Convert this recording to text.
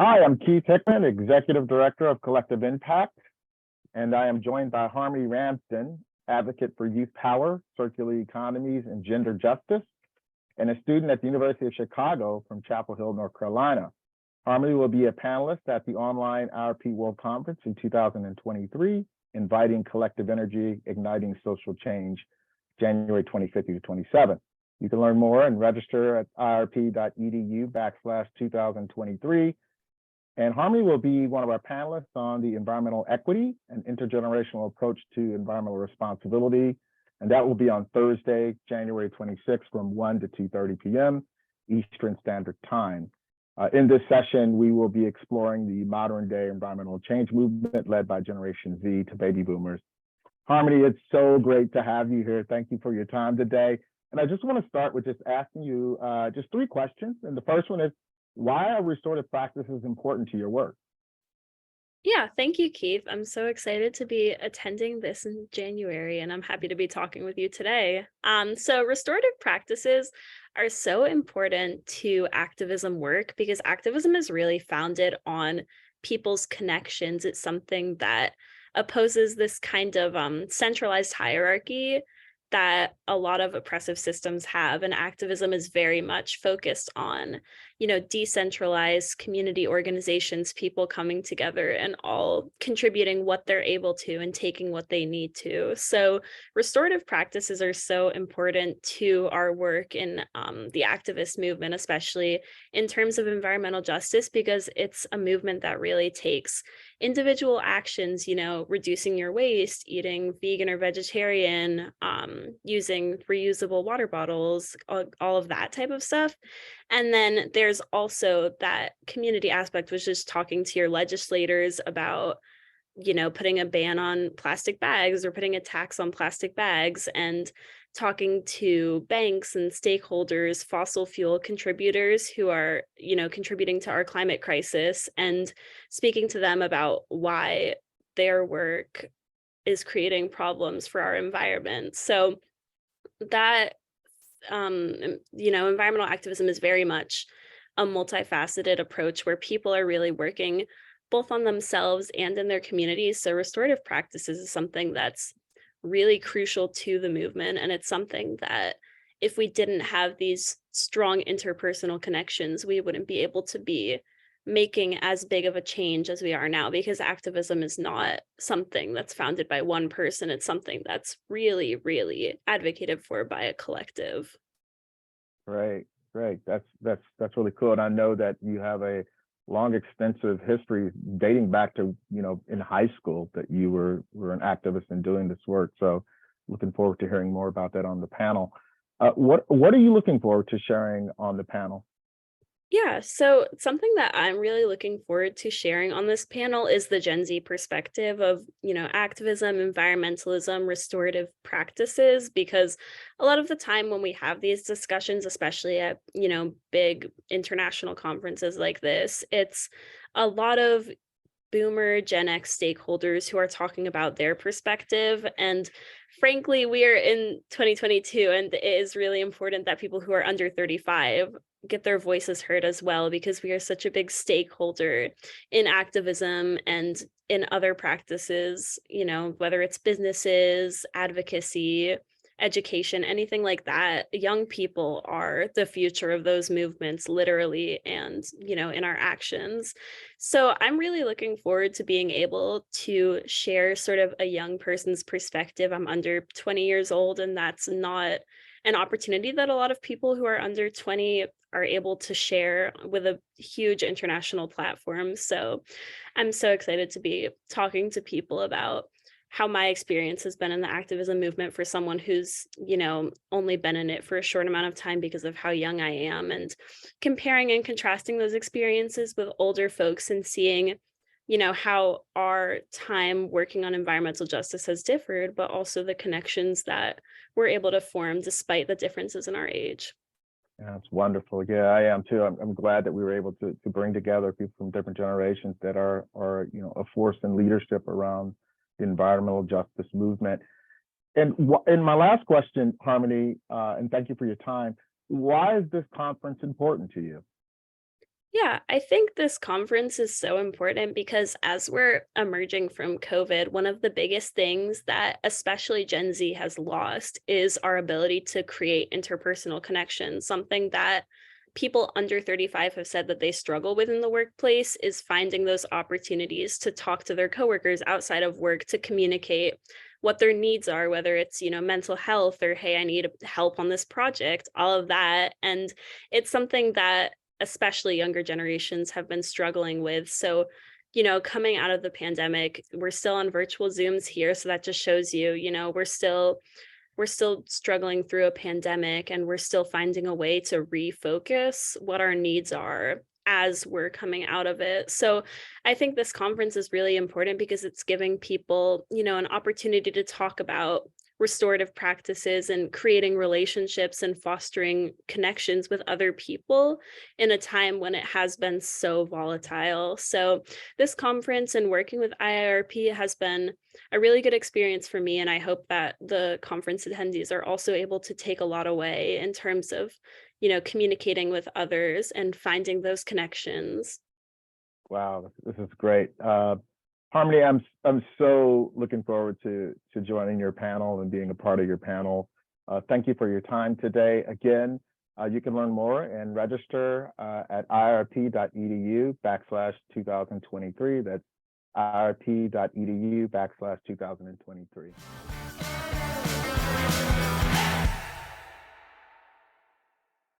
Hi, I'm Keith Hickman, Executive Director of Collective Impact, and I am joined by Harmonie Ramsden, advocate for youth power, circular economies, and gender justice, and a student at the University of Chicago from Chapel Hill, North Carolina. Harmonie will be a panelist at the Online IIRP World Conference in 2023, inviting collective energy, igniting social change, January 25th to 27th. You can learn more and register at iirp.edu/2023. And Harmonie will be one of our panelists on the environmental equity and intergenerational approach to environmental responsibility. And that will be on Thursday, January 26th from 1 to 2:30 p.m. Eastern Standard Time. In this session, we will be exploring the modern day environmental change movement led by Generation Z to baby boomers. Harmonie, it's so great to have you here. Thank you for your time today. And I just want to start with just asking you just 3 questions. And the first one is, why are restorative practices important to your work? Yeah, thank you, Keith. I'm so excited to be attending this in January, and I'm happy to be talking with you today. So restorative practices are so important to activism work because activism is really founded on people's connections. It's something that opposes this kind of centralized hierarchy that a lot of oppressive systems have, and activism is very much focused on decentralized community organizations, people coming together and all contributing what they're able to and taking what they need to. So restorative practices are so important to our work in the activist movement, especially in terms of environmental justice, because it's a movement that really takes individual actions, reducing your waste, eating vegan or vegetarian, using reusable water bottles, all of that type of stuff. And then there's also that community aspect, which is talking to your legislators about, putting a ban on plastic bags or putting a tax on plastic bags, and talking to banks and stakeholders, fossil fuel contributors who are, contributing to our climate crisis, and speaking to them about why their work is creating problems for our environment. So that environmental activism is very much a multifaceted approach where people are really working both on themselves and in their communities. So restorative practices is something that's really crucial to the movement. And it's something that if we didn't have these strong interpersonal connections, we wouldn't be able to be making as big of a change as we are now, because activism is not something that's founded by one person. It's something that's really, really advocated for by a collective. Great. That's really cool. And I know that you have a long, extensive history dating back to, in high school that you were an activist in doing this work. So looking forward to hearing more about that on the panel. What are you looking forward to sharing on the panel? Yeah, so something that I'm really looking forward to sharing on this panel is the Gen Z perspective of, activism, environmentalism, restorative practices, because a lot of the time when we have these discussions, especially at, big international conferences like this, it's a lot of boomer Gen X stakeholders who are talking about their perspective. And frankly, we are in 2022, and it is really important that people who are under 35 get their voices heard as well, because we are such a big stakeholder in activism and in other practices, whether it's businesses, advocacy, education, anything like that. Young people are the future of those movements, literally, and, in our actions. So I'm really looking forward to being able to share sort of a young person's perspective. I'm under 20 years old, and that's not an opportunity that a lot of people who are under 20 are able to share with a huge international platform. So I'm so excited to be talking to people about how my experience has been in the activism movement for someone who's, only been in it for a short amount of time because of how young I am, and comparing and contrasting those experiences with older folks and seeing, how our time working on environmental justice has differed, but also the connections that we're able to form despite the differences in our age. Yeah, it's wonderful. Yeah, I am too. I'm glad that we were able to bring together people from different generations that are a force in leadership around the environmental justice movement. And my last question, Harmonie, and thank you for your time. Why is this conference important to you? Yeah, I think this conference is so important because as we're emerging from COVID, one of the biggest things that especially Gen Z has lost is our ability to create interpersonal connections. Something that people under 35 have said that they struggle with in the workplace is finding those opportunities to talk to their coworkers outside of work, to communicate what their needs are, whether it's, mental health or, hey, I need help on this project, all of that. And it's something that especially younger generations have been struggling with. So, coming out of the pandemic, we're still on virtual Zooms here. So that just shows you, we're still struggling through a pandemic and we're still finding a way to refocus what our needs are as we're coming out of it. So I think this conference is really important because it's giving people, an opportunity to talk about restorative practices and creating relationships and fostering connections with other people in a time when it has been so volatile. So this conference and working with IIRP has been a really good experience for me. And I hope that the conference attendees are also able to take a lot away in terms of, communicating with others and finding those connections. Wow, this is great. Harmony, I'm so looking forward to joining your panel and being a part of your panel. Thank you for your time today. Again, you can learn more and register at iirp.edu/2023. That's iirp.edu/2023.